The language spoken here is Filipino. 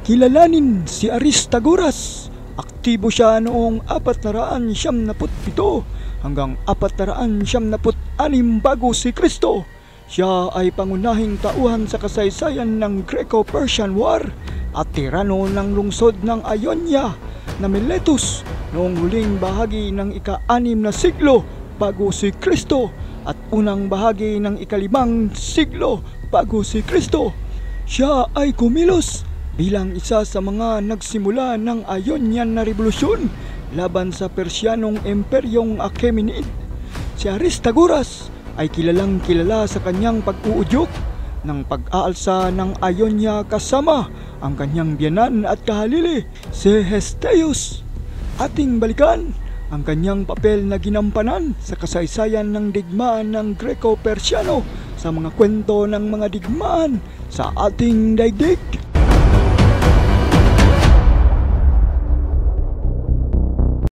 Kilalanin si Aristagoras. Aktibo siya noong 497 hanggang 496 bago si Kristo. Siya ay pangunahing tauhan sa kasaysayan ng Greco-Persian War at tirano ng lungsod ng Ionia na Miletus noong huling bahagi ng ika-6 na siglo bago si Kristo at unang bahagi ng ika-5 siglo bago si Kristo. Siya ay kumilos bilang isa sa mga nagsimula ng Ionian na revolusyon laban sa Persyanong Imperyong Achaemenid. Si Aristagoras ay kilalang kilala sa kanyang pag-uudyok ng pag-aalsa ng Ionia kasama ang kanyang biyanan at kahalili, si Hestiaeus. Ating balikan ang kanyang papel na ginampanan sa kasaysayan ng digmaan ng Greco-Persiano sa mga kwento ng mga digmaan sa ating daigdig.